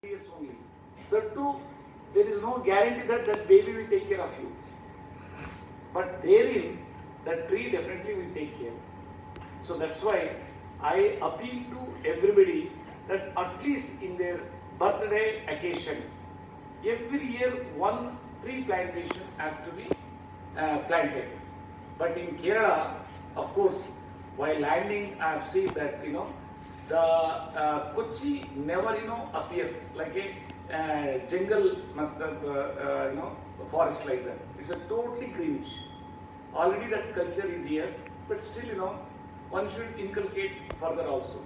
years only. That too, there is no guarantee that that baby will take care of you. But therein, that tree definitely will take care. So that's why I appeal to everybody that at least in their birthday occasion, every year one tree plantation has to be planted. But in Kerala, of course, while landing, I have seen that the Kochi never appears like a jungle forest like that. It's a totally greenish. Already that culture is here, but still one should inculcate further also.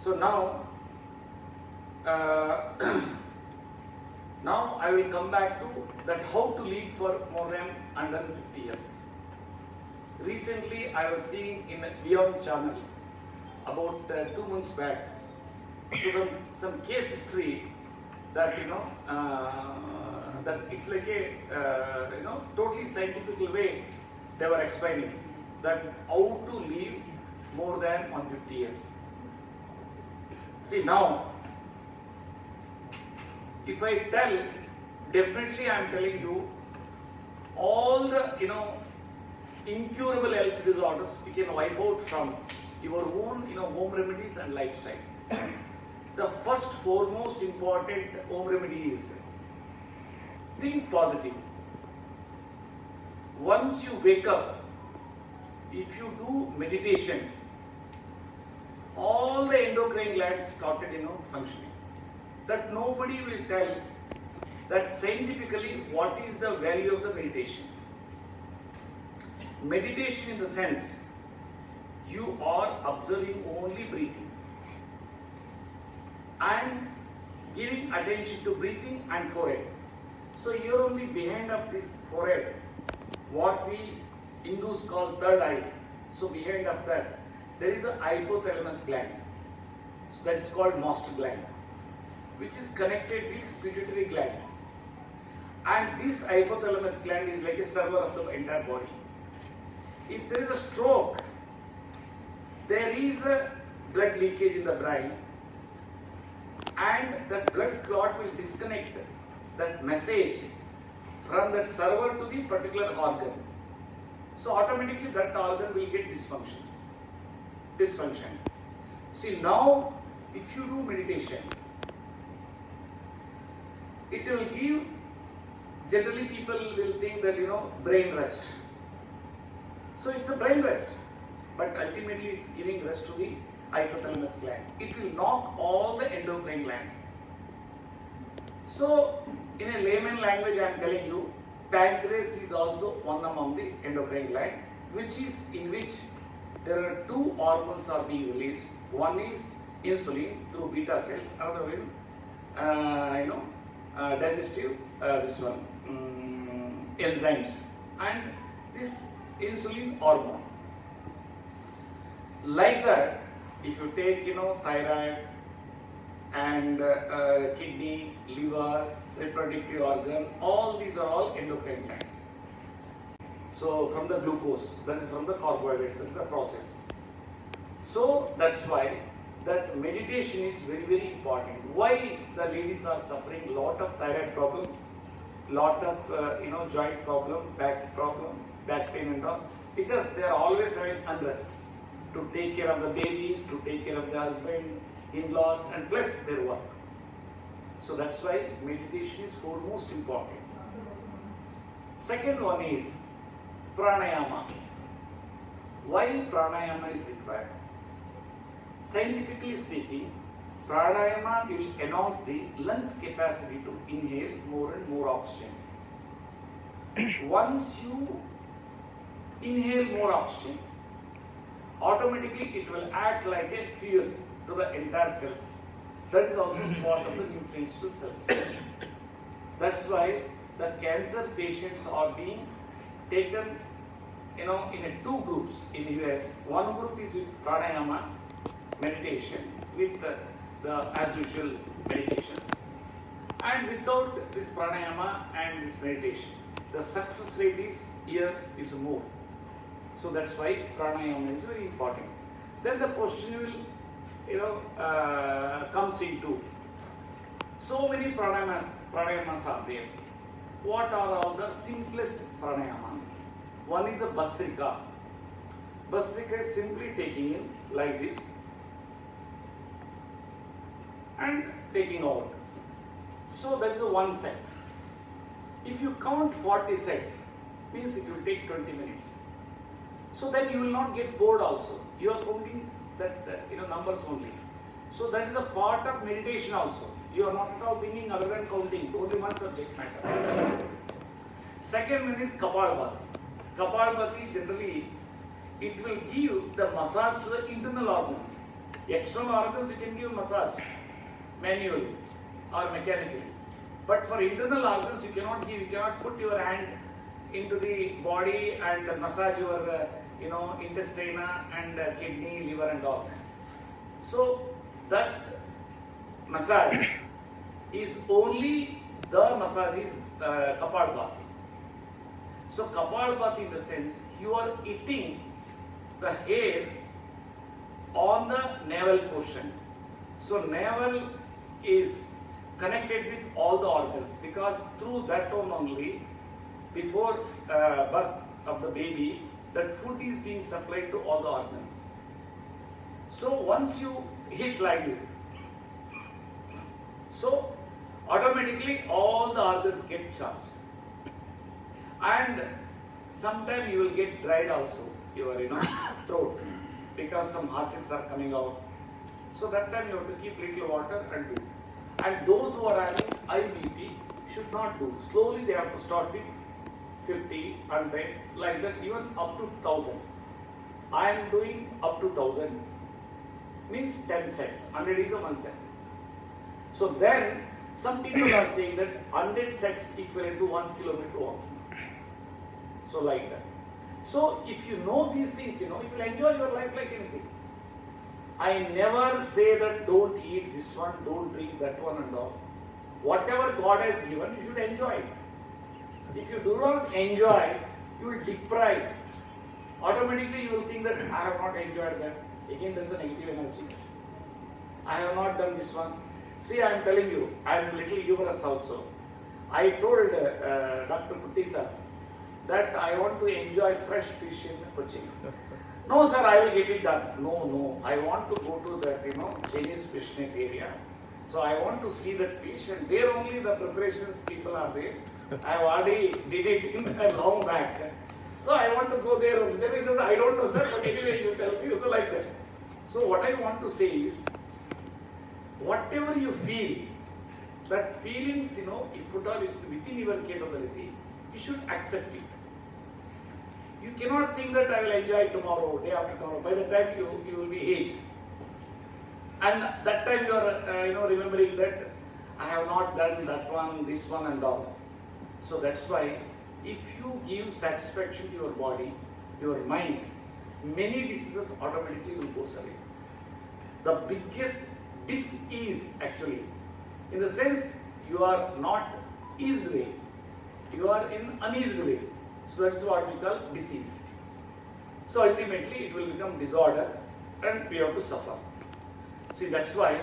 So now now I will come back to that how to live for more than 150 years. Recently I was seeing in a Beyond channel about 2 months back, so some case history that that it's like a totally scientific way they were explaining that how to live more than 150 years. See now, if I tell, definitely I am telling you all the incurable health disorders we can wipe out from your own home remedies and lifestyle. The first foremost important home remedy is think positive. Once you wake up, if you do meditation, all the endocrine glands started functioning. That nobody will tell that scientifically what is the value of the meditation. Meditation in the sense you are observing only breathing and giving attention to breathing and forehead. So here only behind of this forehead, what we Hindus call third eye. So behind of that, there is a hypothalamus gland. So that is called master gland, which is connected with pituitary gland. And this hypothalamus gland is like a server of the entire body. If there is a stroke, there is a blood leakage in the brain, and that blood clot will disconnect that message from that server to the particular organ. So automatically that organ will get dysfunction. See now, if you do meditation, it will give, generally people will think that brain rest. So it's a brain rest, but ultimately it's giving rest to the hypothalamus gland. It will knock all the endocrine glands. So in a layman language I am telling you, pancreas is also one among the endocrine gland, in which there are two hormones are being released. One is insulin through beta cells, another one digestive enzymes, and this insulin hormone. Like that, if you take thyroid and kidney, liver, reproductive organ, all these are all endocrine glands. So from the glucose, that is from the carbohydrates, that is the process. So that's why that meditation is very, very important. Why the ladies are suffering lot of thyroid problem, lot of joint problem, back pain and all, because they are always having unrest to take care of the babies, to take care of the husband, in-laws, and plus their work. So that's why meditation is foremost important. Second one is pranayama. Why pranayama is required? Scientifically speaking, pranayama will enhance the lungs' capacity to inhale more and more oxygen. Once you inhale more oxygen, automatically it will act like a fuel to the entire cells. That is also part of the nutrients to cells. That's why the cancer patients are being taken in two groups in US. One group is with pranayama meditation with the as usual medications, and without this pranayama and this meditation, the success rate is more. So that's why pranayama is very important. Then the question will comes into. So many pranayamas are there. What are all the simplest pranayama? One is a Bhastrika. Bhastrika is simply taking in like this and taking out. So that is one set. If you count 40 sets, means it will take 20 minutes. So then you will not get bored also. You are counting that numbers only. So that is a part of meditation also. You are not at all thinking other than counting, only one subject matter. Second one is Kapalabhati. Kapalabhati generally, it will give the massage to the internal organs. External organs you can give massage manually or mechanically. But for internal organs you cannot give, you cannot put your hand into the body and massage your intestine and kidney, liver and all. So that massage is only the massage is Kapalabhati. So Kapalabhati in the sense you are eating the hair on the navel portion. So navel is connected with all the organs because through that one only before birth of the baby that food is being supplied to all the organs. So once you hit like this, so automatically all the organs get charged. And sometime you will get dried also, your throat, because some acids are coming out. So that time you have to keep little water and do. And those who are having IBP should not do. Slowly they have to start with 50, 100, like that, even up to 1000. I am doing up to 1000, means 10 sets. 100 is a 1 set. So then some people are saying that 100 sets equivalent to 1 kilometer walking. So like that. So if you know these things, you will enjoy your life like anything. I never say that don't eat this one, don't drink that one and all. Whatever God has given, you should enjoy it. If you do not enjoy, you will deprive. Automatically you will think that I have not enjoyed that. Again there is a negative energy. I have not done this one. See, I am telling you, I am little humorous also. I told Dr. Kutisa that I want to enjoy fresh fish in Kochi. No sir, I will get it done. No, I want to go to that Chinese fish net area. So I want to see that fish and there only the preparations people are there. I have already did it in a long back. So I want to go there only. Then he says, I don't know sir, but anyway you tell me. So like that. So what I want to say is, whatever you feel, that feelings, if at all it's within your capability, you should accept it. You cannot think that I will enjoy tomorrow, day after tomorrow. By the time you will be aged. And that time you are remembering that I have not done that one, this one and all. So that's why if you give satisfaction to your body, your mind, many diseases automatically will go away. The biggest dis-ease actually, in the sense you are not eased way, you are in uneased way. So that is what we call disease. So ultimately it will become disorder and we have to suffer. See, that's why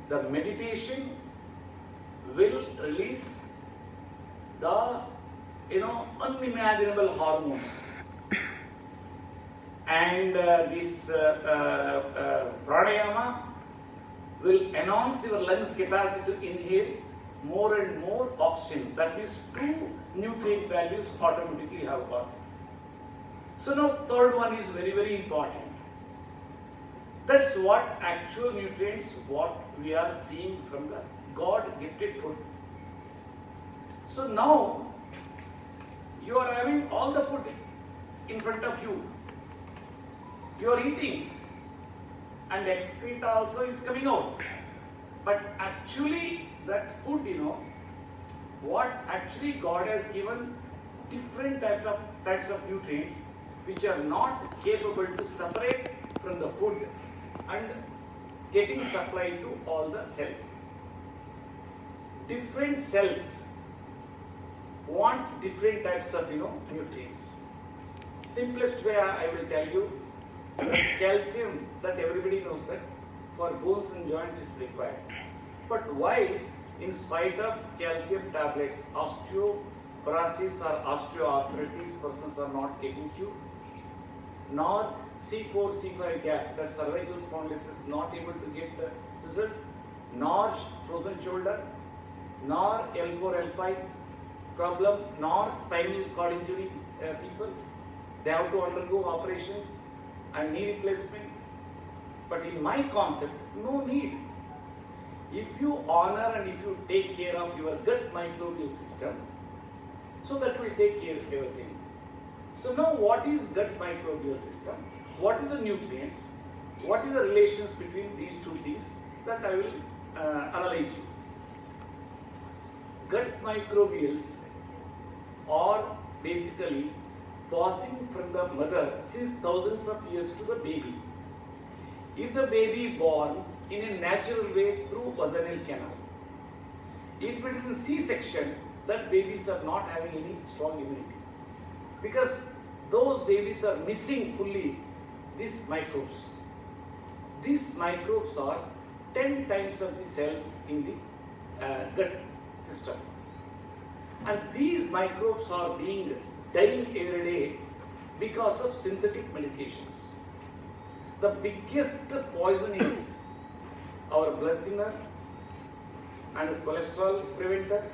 the meditation will release the unimaginable hormones. And this pranayama will enhance your lungs capacity to inhale more and more oxygen. That means 2 nutrient values automatically have got. So now third one is very, very important. That's what actual nutrients, what we are seeing from the God gifted food. So now you are having all the food in front of you. You are eating and excreta also is coming out. But actually that food, what actually God has given different types of nutrients which are not capable to separate from the food and getting supplied to all the cells. Different cells wants different types of nutrients. Simplest way I will tell you, calcium, that everybody knows that for bones and joints it's required. But why, in spite of calcium tablets, osteoporosis or osteoarthritis persons are not getting cured? Nor C4, C5 gap, that cervical spondylosis is not able to get the results, nor frozen shoulder, nor L4, L5 problem, nor spinal cord injury people. They have to undergo operations and knee replacement. But in my concept, no need. If you honor and if you take care of your gut microbial system, so that will take care of everything. So now what is gut microbial system? What is the nutrients? What is the relations between these two things? That I will analyze you. Gut microbials are basically passing from the mother since thousands of years to the baby. If the baby born in a natural way through vaginal canal, if it is in C-section, that babies are not having any strong immunity, because those babies are missing fully these microbes. These microbes are 10 times of the cells in the gut system, and these microbes are being dying every day because of synthetic medications. The biggest poison is our blood thinner and cholesterol preventer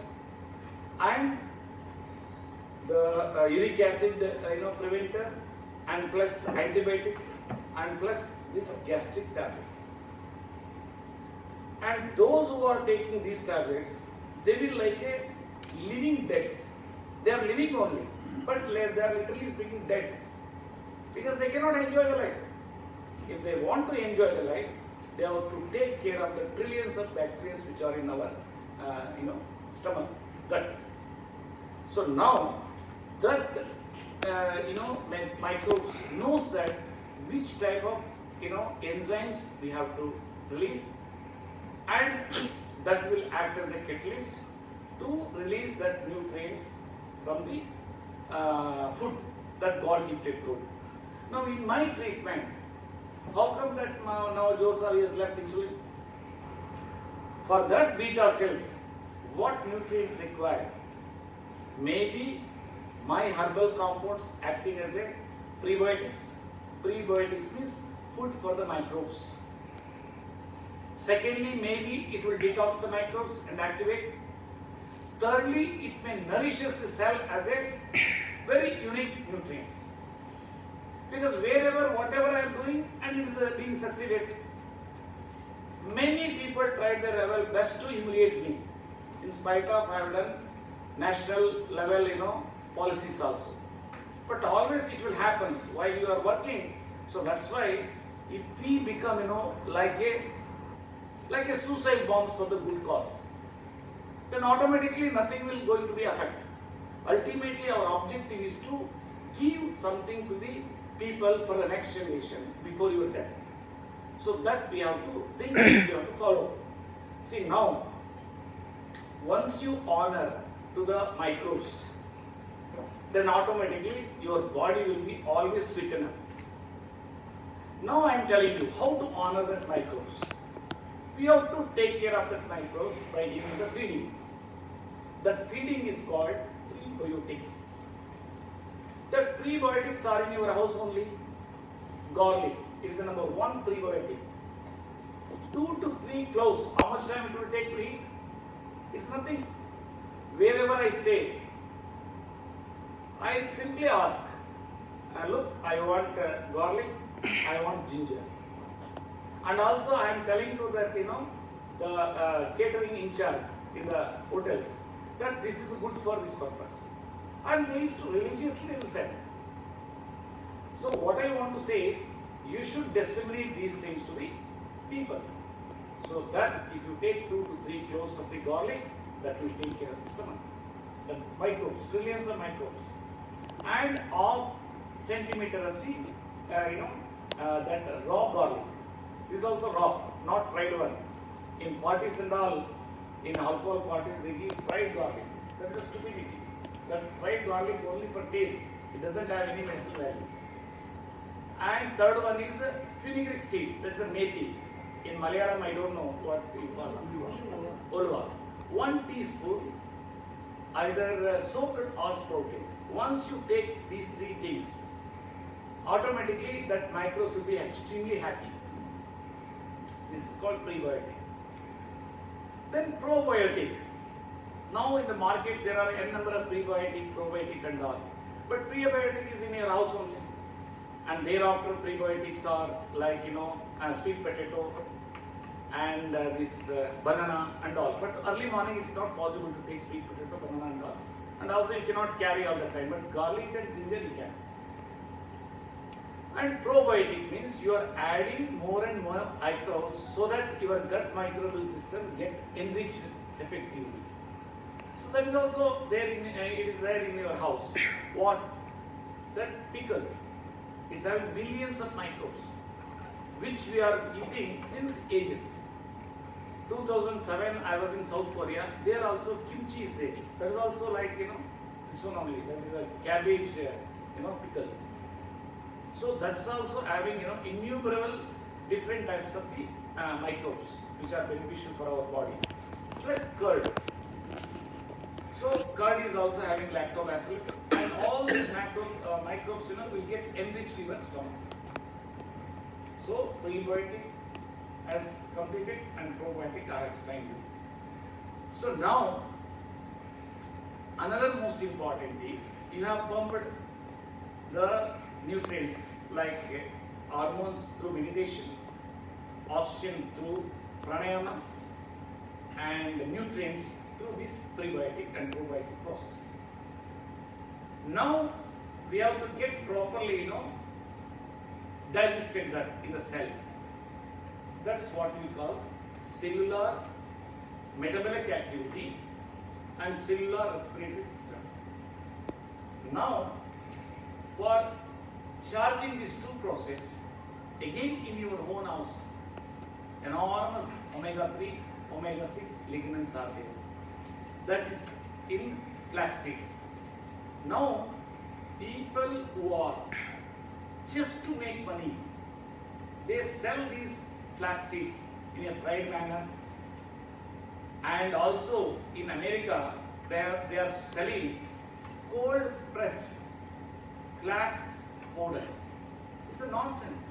and the uric acid preventer, and plus antibiotics and plus this gastric tablets. And those who are taking these tablets, they will like a living deads. They are living only, but they are literally speaking dead, because they cannot enjoy the life. If they want to enjoy the life, they have to take care of the trillions of bacteria which are in our stomach, gut. So now that microbes knows that which type of enzymes we have to release, and that will act as a catalyst to release that nutrients from the food, that God gifted food. Now in my treatment, how come that now Joseph has left insulin? For that beta cells, what nutrients required? Maybe my herbal compounds acting as a prebiotics. Prebiotics means food for the microbes. Secondly, maybe it will detox the microbes and activate. Thirdly, it may nourishes the cell as a very unique nutrients. Because wherever, whatever I am doing, and it is being succeeded. Many people tried their level best to humiliate me, in spite of I have done national level, policies also. But always it will happen while you are working. So that's why if we become, like a suicide bombs for the good cause, then automatically nothing will going to be affected. Ultimately, our objective is to give something to the people for the next generation before you are dead. So that we have to think, we have to follow. See now, once you honor to the microbes, then automatically your body will be always fit enough. Now I am telling you how to honor that microbes. We have to take care of that microbes by giving the feeding. That feeding is called prebiotics. The prebiotics are in your house only. Garlic is the number one prebiotic. 2 to 3 cloves. How much time it will take to eat? It's nothing. Wherever I stay, I simply ask, look, I want garlic, I want ginger. And also I am telling to that, the catering in charge in the hotels, that this is good for this purpose. And they used to religiously say. So what I want to say is, you should disseminate these things to the people. So that if you take 2 to 3 cloves of the garlic, that will take care of the stomach. The microbes, trillions of microbes. And half centimeter of the, that raw garlic. This is also raw, not fried one. In parties and all, in alcohol parties, they give fried garlic. That is a stupidity. That fried garlic only for taste. It doesn't have any medicinal value. And third one is fenugreek seeds. That's a methi. In Malayalam, I don't know what you call it. Ulva. 1 teaspoon, either soaked or sprouted. Once you take these 3 things, automatically that microbes will be extremely happy. This is called prebiotic. Then probiotic. Now in the market there are n number of prebiotic, probiotic and all. But prebiotic is in your house only. And thereafter prebiotics are like, sweet potato and this banana and all. But early morning it's not possible to take sweet potato, banana and all. And also you cannot carry all the time. But garlic and ginger you can. And probiotic means you are adding more and more microbes so that your gut microbial system get enriched effectively. So that is also there it is there in your house. What? That pickle is having billions of microbes, which we are eating since ages. 2007, I was in South Korea. There also kimchi is there. That is also like this one only. That is a cabbage, pickle. So that's also having innumerable different types of the microbes which are beneficial for our body. Plus curd. So curd is also having lactobacillus, and all these microbes will get enriched in your stomach. So prebiotic as completed and probiotic I explained you. So now another most important is you have pumped the nutrients like hormones through meditation, oxygen through pranayama, and nutrients through this prebiotic and probiotic process. Now we have to get properly, digested that in the cell. That's what we call cellular metabolic activity and cellular respiratory system. Now, for charging these two processes, again in your own house, enormous omega-3, omega-6 lignans are there. That is in flax seeds. Now, people who are just to make money, they sell these flax seeds in a fried manner, and also in America they are selling cold pressed flax powder. It's a nonsense.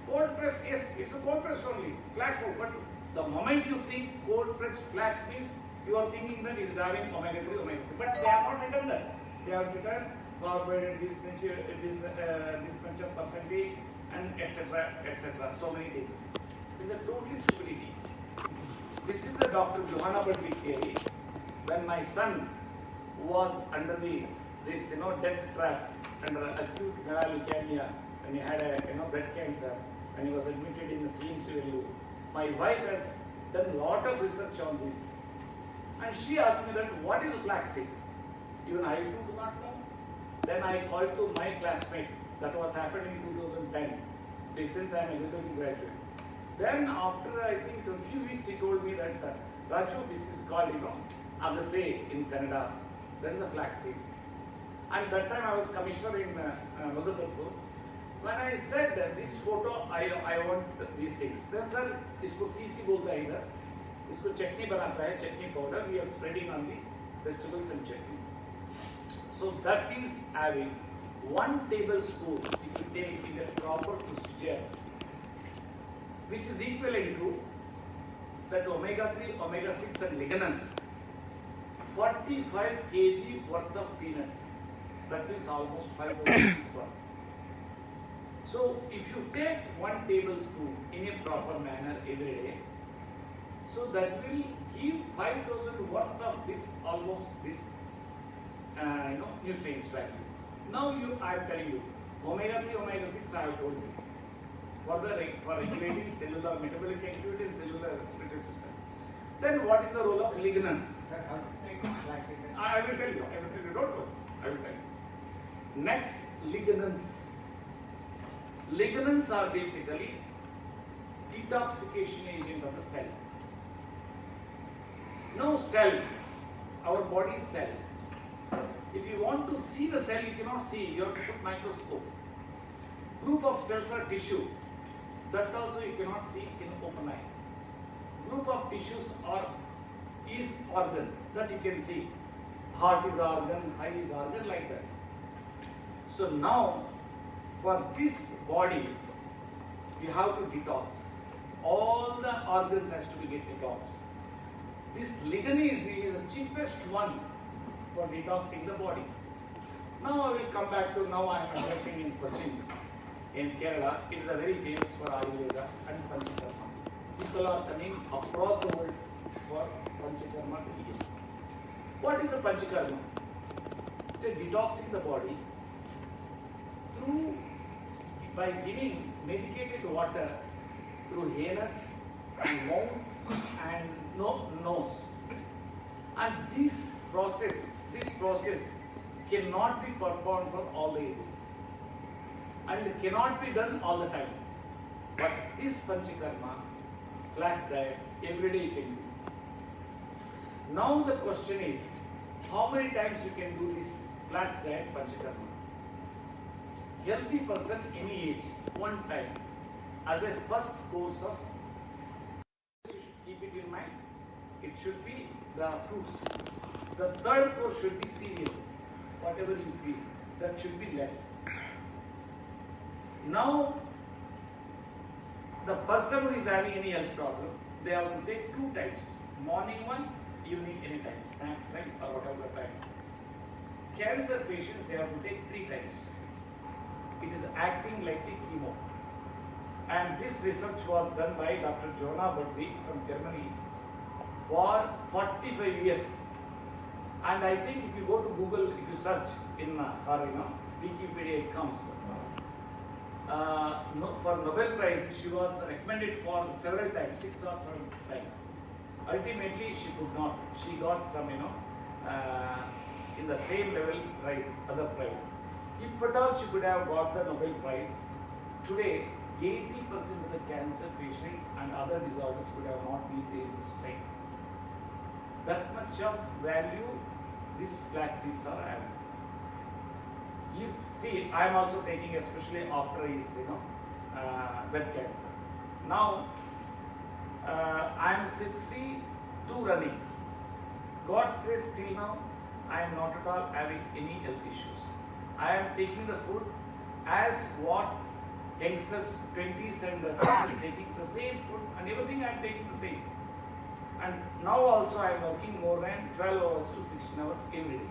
Cold pressed, yes, it's a cold pressed only, flax powder, but the moment you think cold pressed flax means you are thinking that it is having omega-3, omega-6, but they have not written that. They have written carbohydrate, this much of percentage, and etc., etc. So many things. It's a totally stupidity. This is the Dr. Johanna Budwig theory. When my son was under this death trap under acute leukemia, when he had a blood cancer, when he was admitted in the CMCLU, my wife has done a lot of research on this, and she asked me that what is flax seeds? Even I too do not know. Then I called to my classmate. That was happened in 2010. Since I am a agriculture graduate. Then after I think a few weeks he told me that Raju, this is called Agase in Canada. There is a flax seeds. And that time I was commissioner in Muzaffarpur. When I said that this photo, I want these things. Then sir, isko TC bolta hai idhar. Isko chutney banata hai, chutney powder. We are spreading on the vegetables and chutney. So that is having 1 tablespoon, if you take it in a proper procedure, which is equivalent to that omega-3, omega-6 and lignans, 45 kg worth of peanuts. That is almost 5,000 rupees worth. So if you take 1 tablespoon in a proper manner every day, so that will give 5,000 worth of this, almost this nutrients value. Now I am telling you, omega-3, omega-6 I have told you. For regulating cellular metabolic activity and cellular respiratory system. Then what is the role of lignans? I will tell you, don't worry, I will tell you. Next, lignans. Lignans are basically detoxification agent of the cell. Now cell, our body cell. If you want to see the cell, you cannot see, you have to put microscope. Group of cells are tissue. that also you cannot see in open eye. Group of tissues is organ that you can see. Heart is organ, eye is organ, like that. So now, for this body, you have to detox. All the organs has to be get detoxed. This lignin is the cheapest one for detoxing the body. Now I will come back to, now I am addressing in Cochin, in Kerala. It is a very famous for Ayurveda and Panchakarma. People are coming across the world for Panchakarma to heal. What is a Panchakarma? They are detoxing the body through, by giving medicated water through anus and mouth and nose. And this process cannot be performed for all the ages and cannot be done all the time. But this Panchakarma, flax diet, every day you can do. Now the question is, how many times you can do this flax diet Panchakarma? Healthy person, any age, one time, as a first course of, you should keep it in mind, it should be the fruits. The third course should be cereals, whatever you feel, that should be less. Now, the person who is having any health problem, they have to take 2 times, morning one, evening any time, snacks time or whatever time. Cancer patients, they have to take 3 times. It is acting like a chemo. And this research was done by Dr. Jonah Buddy from Germany for 45 years. And I think if you go to Google, if you search in Wikipedia, it comes. For Nobel Prize, she was recommended for several times, 6 or 7 times. Ultimately, she could not. She got some, in the same level prize, other prize. If at all she could have got the Nobel Prize, today 80% of the cancer patients and other disorders could have not been able to sustain. That much of value these flax seeds are having. You see, I am also taking, especially after his, blood cancer. Now, I am 62 running. God's grace, till now, I am not at all having any health issues. I am taking the food as what youngsters, 20s and 30s taking the same food, and everything I am taking the same. And now also I am working more than 12 hours to 16 hours every day.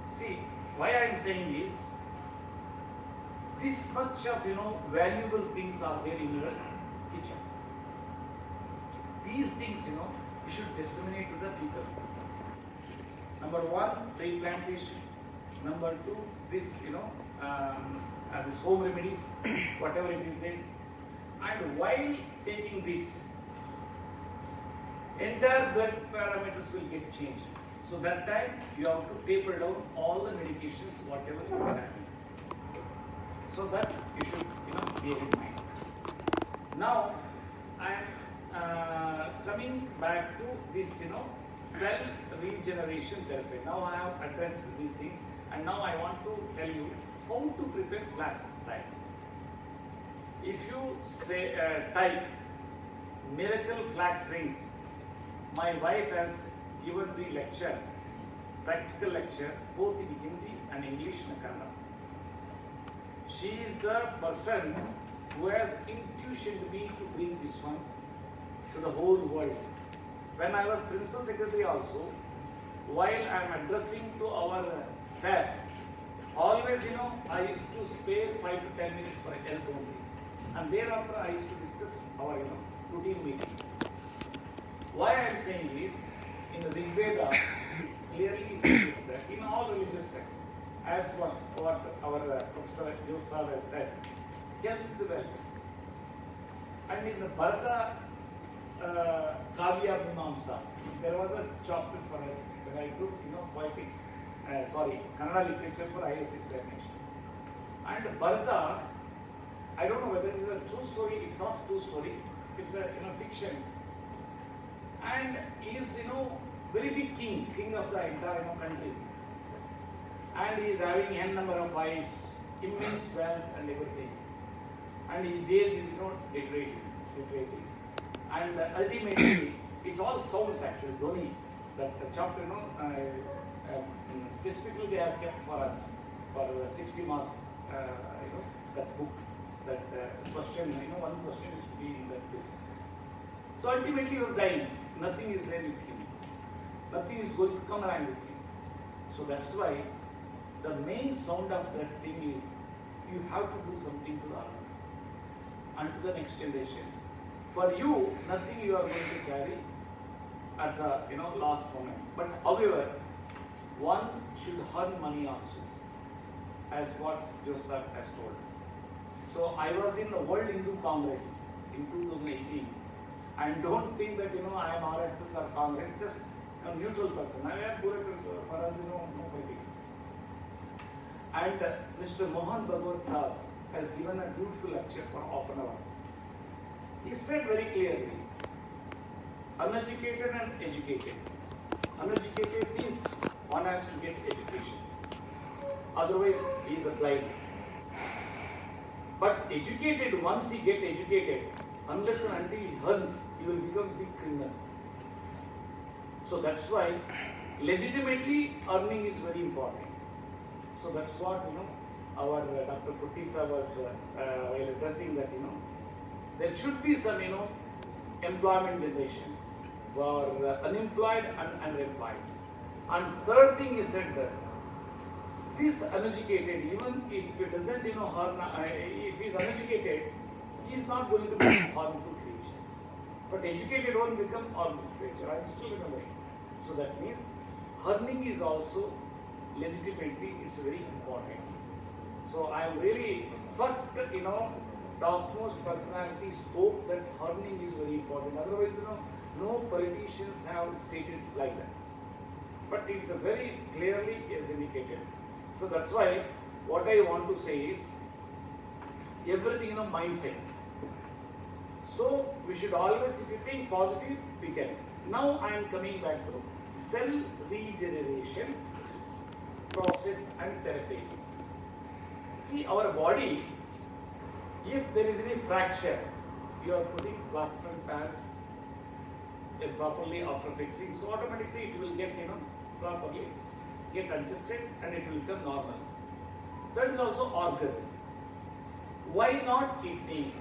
See, why I am saying is, this much of valuable things are there in your kitchen. These things you should disseminate to the people. Number 1, tree plantation. Number 2, this this home remedies, whatever it is there. And while taking this, entire blood parameters will get changed. So that time you have to taper down all the medications, whatever you are having. So that you should bear in mind. Now I am coming back to this cell regeneration therapy. Now I have addressed these things, and now I want to tell you how to prepare flax diet. If you say type miracle flax drinks, my wife has given the lecture, practical lecture, both in Hindi and English and Kannada. She is the person who has intuitioned me to bring this one to the whole world. When I was principal secretary also, while I am addressing to our staff, always I used to spare 5 to 10 minutes for health only. And thereafter I used to discuss our routine meetings. Why I am saying is, in the Rig Veda, it clearly says that in all religious texts, as what our Professor Yosef has said, health is wealth. And in the Bharata Kavya Mimamsa, there was a chapter for us when I took poetics, Kannada literature for IAS examination. And Bharata, I don't know whether it is a true story. It's not a true story. It's a fiction. And he is very big king of the entire country. And he is having n number of wives, immense wealth and everything. and his age is deteriorating. And ultimately, it's all sounds actually, Dhoni, that chapter, specifically they have kept for us for 60 marks, that book, that question, one question is to be in that book. So ultimately he was dying, nothing is there with him, nothing is going to come around with him. So that's why the main sound of that thing is, you have to do something to others and to the next generation. For you, nothing you are going to carry at the last moment. But however, one should earn money also, as what Joseph has told. So I was in the World Hindu Congress in 2018, and don't think that I am RSS or Congress, just a neutral person. I am Bureaucrats, for us no politics. And Mr. Mohan Bhagwat Saab has given a beautiful lecture for half an hour. He said very clearly, uneducated and educated. Uneducated means one has to get education. Otherwise, he is a blind. But educated, once he gets educated, unless and until he earns, he will become a big criminal. So that's why legitimately earning is very important. So that's what our Dr. Puttisa was while addressing that there should be some employment generation for unemployed and unemployed. And third thing is said that this uneducated, even if he doesn't if he is uneducated, he is not going to be a harmful creature. But educated one become harmful creature. I am still in a way. So that means earning is also legitimately is very important. So I am really first topmost personality spoke that earning is very important. Otherwise, no politicians have stated like that. But it's a very clearly is indicated. So that's why what I want to say is everything mindset. So we should always, if you think positive, we can. Now I am coming back to cell regeneration process and therapy. See, our body, if there is any fracture, you are putting plaster and pads properly after fixing, so automatically it will get properly get adjusted and it will become normal. That is also organ. Why not kidney?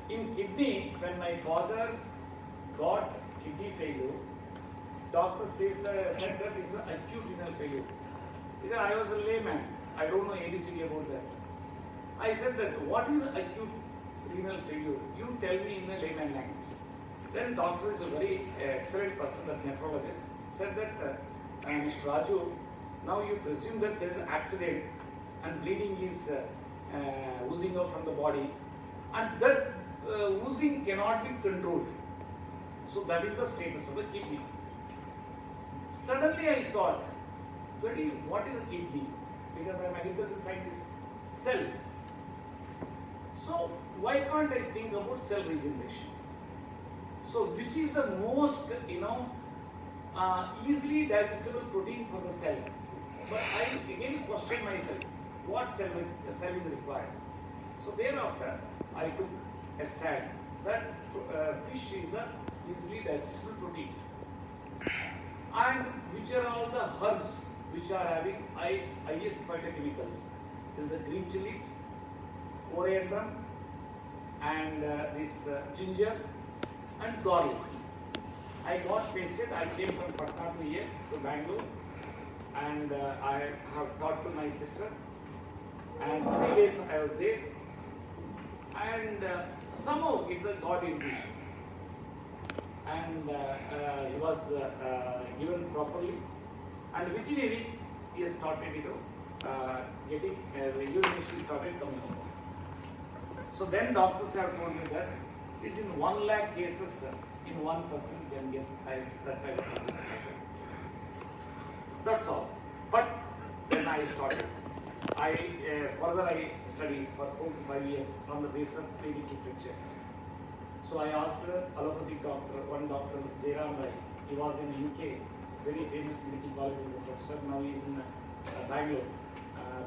In kidney, when my father got kidney failure, doctor said that it's an acute renal failure. Because I was a layman, I don't know ABCD about that. I said that what is acute renal failure? You tell me in a layman language. Then doctor is a very excellent person, that nephrologist, said that Mr. Raju, now you presume that there is an accident and bleeding is oozing out from the body, and that oozing cannot be controlled. So that is the status of the kidney. Suddenly I thought, what is a kidney? Because I am an agricultural scientist. Cell. So why can't I think about cell regeneration? So which is the most easily digestible protein for the cell? But I again question myself, what cell is required? So thereafter I took a stand that fish is the easily digestible protein. And which are all the herbs which are having highest phytochemicals? This is the green chilies, coriander, and this ginger and garlic. I got tasted. I came from Patna to here to Bangalore, and I have talked to my sister. And 3 days I was there, and somehow it's a God intuition. And he was given properly, and within a week he has started getting the urination started coming out. So then doctors have told me that it's in 1 lakh cases in one person can get that type of disease. That's all. But then I started. Further I studied for 4 to 5 years on the basis of Vedic literature. So I asked an allopathic doctor, one doctor, Jairam Rai. He was in UK, very famous medical college as a professor. Now he is in Bangalore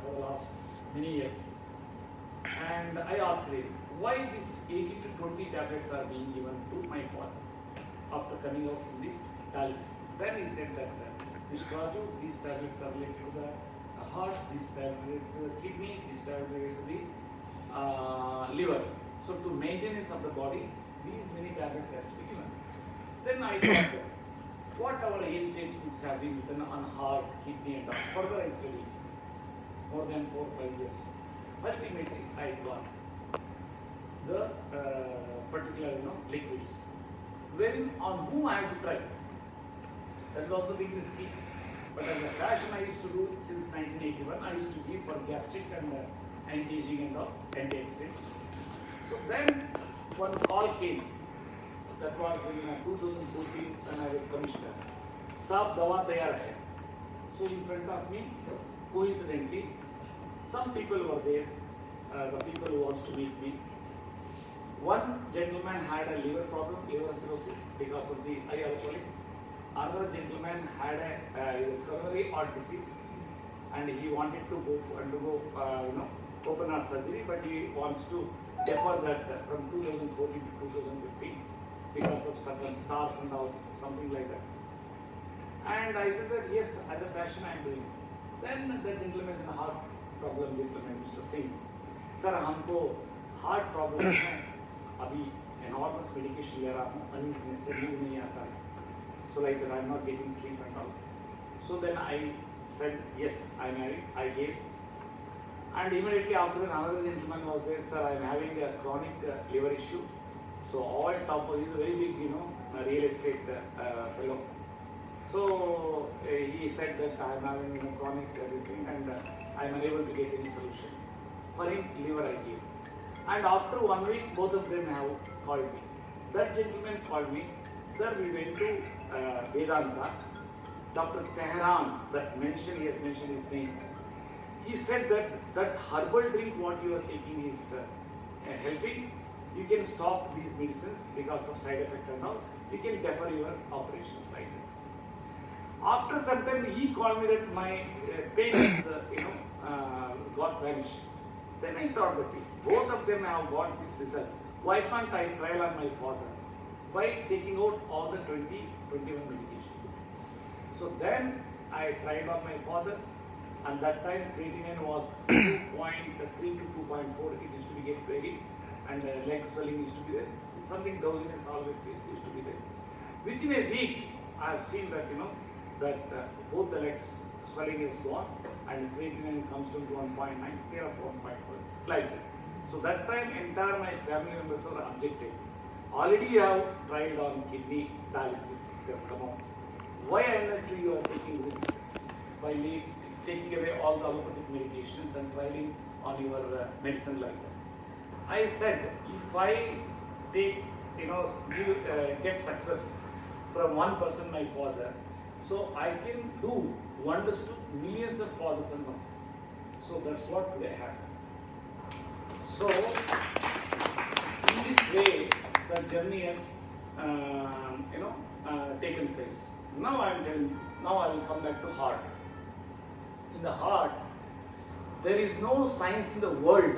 for the last many years. And I asked him why these 18 to 20 tablets are being given to my father after coming out from the dialysis. Then he said that Mr. Raju, these tablets are related to the heart, these tablets related to the kidney, these tablets related to the liver. So to maintenance of the body, these many tablets has to be given. Then I thought, what our ancient books have been written on heart, kidney and all. Further I studied more than 4 or 5 years. Ultimately, I got the particular liquids, wherein on whom I have to try. That is also being risky. But as a fashion I used to do since 1981, I used to give for gastric and anti-aging and anti-accidents. So then one call came. That was in 2014 when I was commissioner. Saab dawa tayar hai. So in front of me, coincidentally, some people were there, the people who wants to meet me. One gentleman had a liver problem, liver cirrhosis because of the high alcoholic. Another gentleman had a coronary heart disease, and he wanted to undergo open heart surgery, but he wants to defer that from 2014 to 2015 because of certain stars and all, something like that. And I said that yes, as a fashion I am doing. Then the gentleman is in a heart problem, gentleman, Mr. Singh. Sir, हमको heart problem है, अभी enormous medication ले रहा हूँ, uneasiness से नींद नहीं आता है. So like that I am not getting sleep and all. So then I said yes, I married, I gave. And immediately after that another gentleman was there, sir, I am having a chronic liver issue. So all top of, he is a very big, real estate fellow. So he said that I am having chronic this thing and I am unable to get any solution. For him, liver I gave. And after 1 week, both of them have called me. That gentleman called me, sir, we went to Vedanta, Dr. Tehran, he has mentioned his name. He said that herbal drink what you are taking is helping. You can stop these medicines because of side effect and all. You can defer your operations like that. After some time, he called me that my pain is, got vanished. Then I thought that if both of them have got these results, why can't I trial on my father by taking out all the 21 medications? So then I tried on my father, and that time creatinine was 2.3 to 2.4. It used to be get ready, and leg swelling used to be there. Something drowsiness always used to be there. Within a week, I have seen that both the legs swelling is gone, and creatinine comes down to 1.9, clear of 1.4, like that. So that time, entire my family members were objective. Already you have tried on kidney dialysis, it has come out. Why honestly you are taking risk by taking away all the allopathic medications and trying on your medicine like that? I said, if I take, get success from one person, my father, so I can do wonders to millions of fathers and mothers. So that's what today happened. So in this way, the journey has, taken place. Now I am telling you, now I will come back to heart. In the heart, there is no science in the world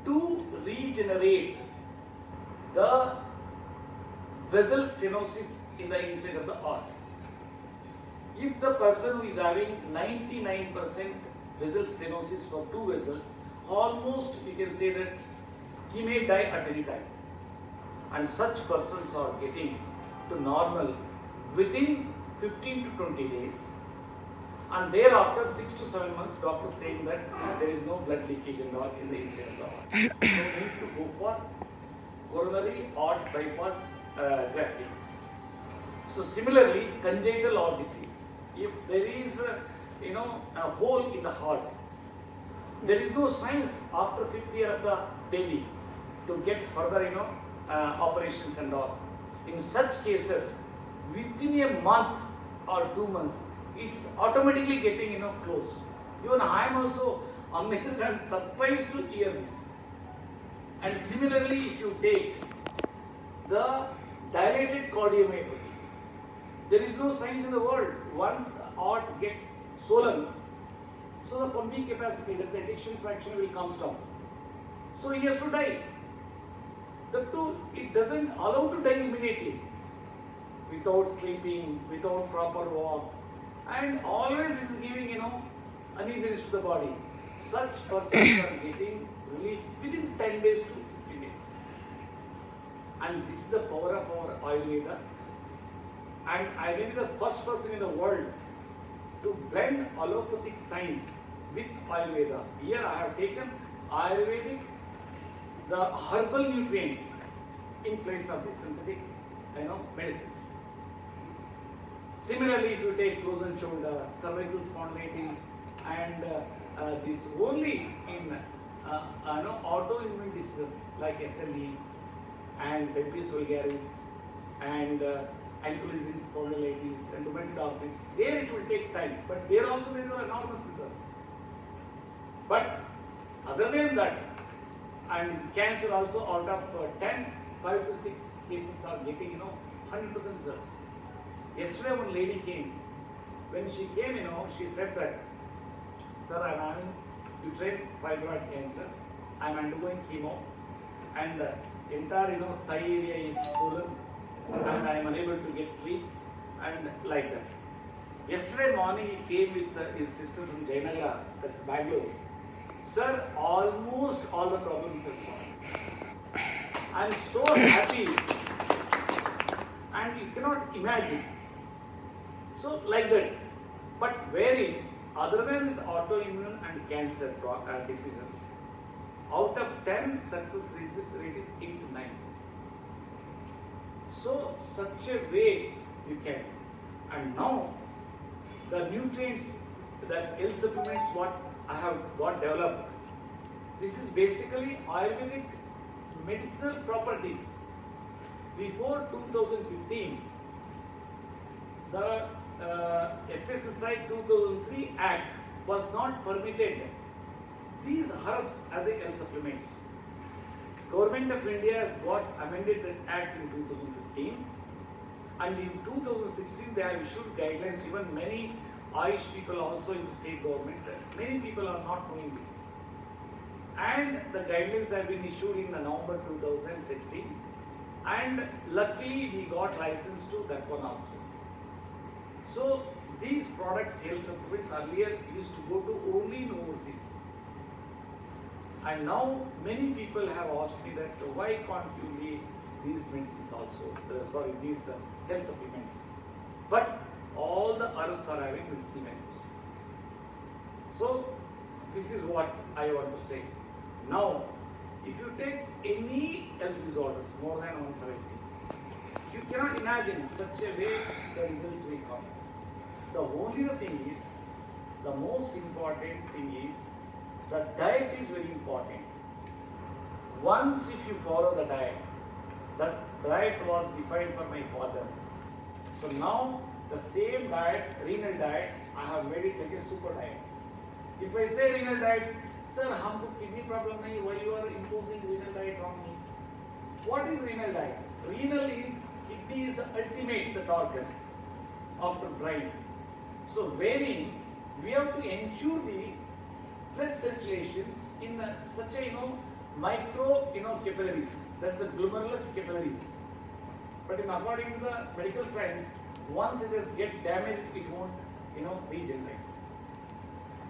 to regenerate the vessel stenosis in the inside of the heart. If the person who is having 99% vessel stenosis for 2 vessels, almost you can say that he may die at any time. And such persons are getting to normal within 15 to 20 days. And thereafter 6 to 7 months, doctor saying that there is no blood leakage in the inside of the heart. So we need to go for coronary heart bypass grafting. So similarly, congenital heart disease. If there is a hole in the heart, there is no science after 5th year of the baby to get further operations and all. In such cases, within a month or 2 months, it's automatically getting closed. Even I am also amazed and surprised to hear this. And similarly, if you take the dilated cardiomyopathy, there is no science in the world. Once the heart gets swollen, so the pumping capacity, the ejection fraction will come down. So he has to die. The two, it doesn't allow to die immediately, without sleeping, without proper walk, and always is giving, uneasiness to the body. Such persons are getting relief within 10 days to 15 days. And this is the power of our Ayurveda. And I may be the first person in the world to blend allopathic science with Ayurveda. Here I have taken Ayurvedic, the herbal nutrients in place of the synthetic, medicines. Similarly, if you take frozen shoulder, cervical spondylitis, and this only in autoimmune diseases like SLE and pemphigus vulgaris and ankylosing spondylitis and rheumatoid arthritis, there it will take time, but there also there are enormous results. But other than that, and cancer also, out of 10, 5 to 6 cases are getting 100% results. Yesterday one lady came. When she came, she said that, sir, I am having uterine fibroid cancer. I am undergoing chemo, and the entire thigh area is swollen, and I am unable to get sleep, and like that. Yesterday morning he came with his sister from Jayanagara, that's Bangalore. Sir, almost all the problems are solved. I am so happy, and you cannot imagine. So like that. But wherein, other than this autoimmune and cancer diseases, out of 10, success rate is 8 to 9. So such a way you can. And now the nutrients, that health supplements what I have got developed, this is basically Ayurvedic medicinal properties. Before 2015, the FSSAI 2003 Act was not permitted these herbs as a health supplements. Government of India has got amended that Act in 2015, and in 2016 they have issued guidelines. Even many Ayush people also in the state government, many people are not knowing this. And the guidelines have been issued in November 2016, and luckily we got license to that one also. So these products, health supplements, earlier used to go to only in overseas. And now many people have asked me that why can't you leave these medicines also, these health supplements. But all the herbs are having medicinal values. So this is what I want to say. Now, if you take any health disorders more than 170, you cannot imagine such a way the results will come. The only thing is, the most important thing is, the diet is very important. Once if you follow the diet, that diet was defined for my father. So now the same diet, renal diet, I have made it like a super diet. If I say renal diet, sir, हमको kidney problem नहीं, why you are imposing renal diet on me? What is renal diet? Renal is, kidney is the ultimate, the organ of the brain. So wherein we have to ensure the blood circulations in such a micro capillaries. That's the glomerulus capillaries. But in according to the medical science, once it is get damaged, it won't regenerate.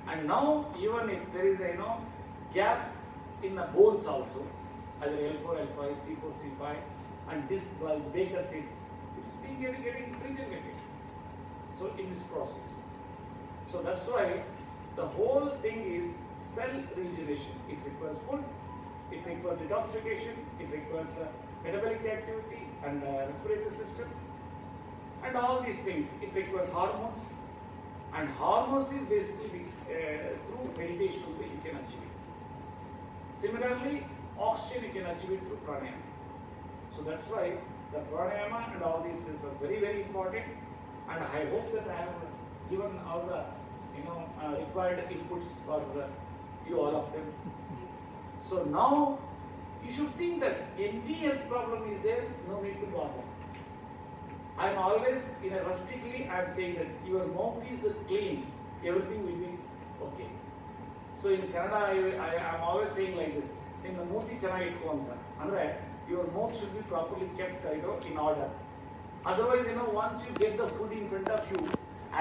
And now even if there is a gap in the bones also, either L4, L5, C4, C5, and disc bulge, Baker cyst, it's being getting regenerated. So in this process. So that's why the whole thing is cell regeneration. It requires food, it requires detoxification, it requires metabolic activity and respiratory system, and all these things. It requires hormones, and hormones is basically through meditation only you can achieve it. Similarly, oxygen you can achieve it through pranayama. So that's why the pranayama and all these things are very, very important, and I hope that I have given all the required inputs for you all of them. So now you should think that any health problem is there, no need to bother. I am always rustically I am saying that your mouth is clean, everything will be okay. So in Canada I am always saying like this, ನಿನ್ನ ಮೂತಿ ಚೆನ್ನಾಗಿ ಇಟ್ಕೊ ಅಂತ. ಅಂದ್ರೆ your mouth should be properly kept in order. Otherwise, once you get the food in front of you,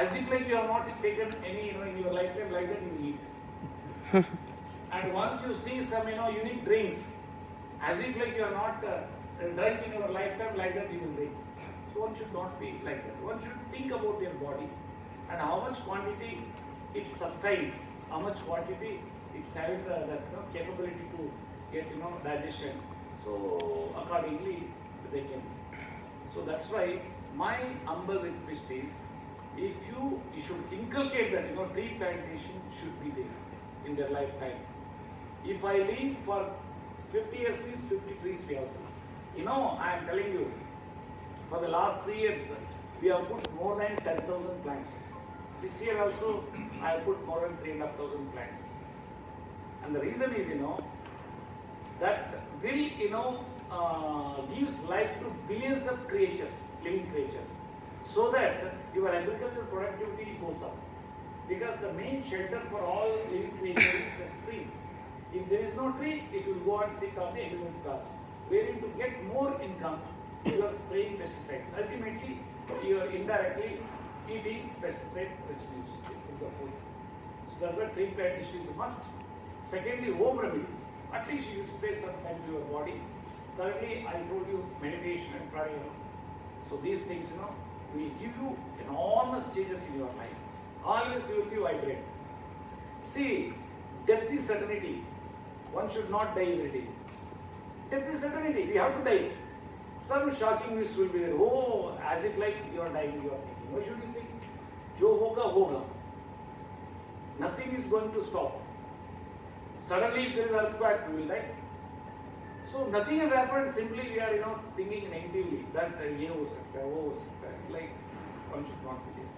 as if like you have not taken any in your lifetime, like that you will eat. And once you see some unique drinks, as if like you are not drunk in your lifetime, like that you will drink. So one should not be like that. One should think about their body and how much quantity it sustains, how much quantity it's having that capability to get digestion. So accordingly they can. So that's why my humble request is, if you should inculcate that tree plantation should be there in their lifetime. If I live for 50 years, means 50 trees we have to. I am telling you, for the last 3 years we have put more than 10,000 plants. This year also I have put more than 3,500 plants. And the reason is that will gives life to billions of creatures, living creatures, so that your agricultural productivity goes up. Because the main shelter for all living creatures is trees. If there is no tree, it will go and sit on the animal's crops. Wherein to get more income, you are spraying pesticides. Ultimately, you are indirectly eating pesticides residues in the food. So that's why tree plantation is a must. Secondly, home remedies. At least you should spare some time to your body. Thirdly, I told you meditation and pranayama. So these things, will give you enormous changes in your life. Always you will be vibrant. See, death is certainty. One should not die every day. Death is certainty. We have to die. Some shocking news will be there. Oh, as if like you are dying, you are thinking. Why should you think? Jo hoga, hoga. Nothing is going to stop. Suddenly, if there is earthquake, we will die. So nothing has happened. Simply we are, thinking negatively that ye ho sakta hai, wo ho sakta hai. Like one should not be there.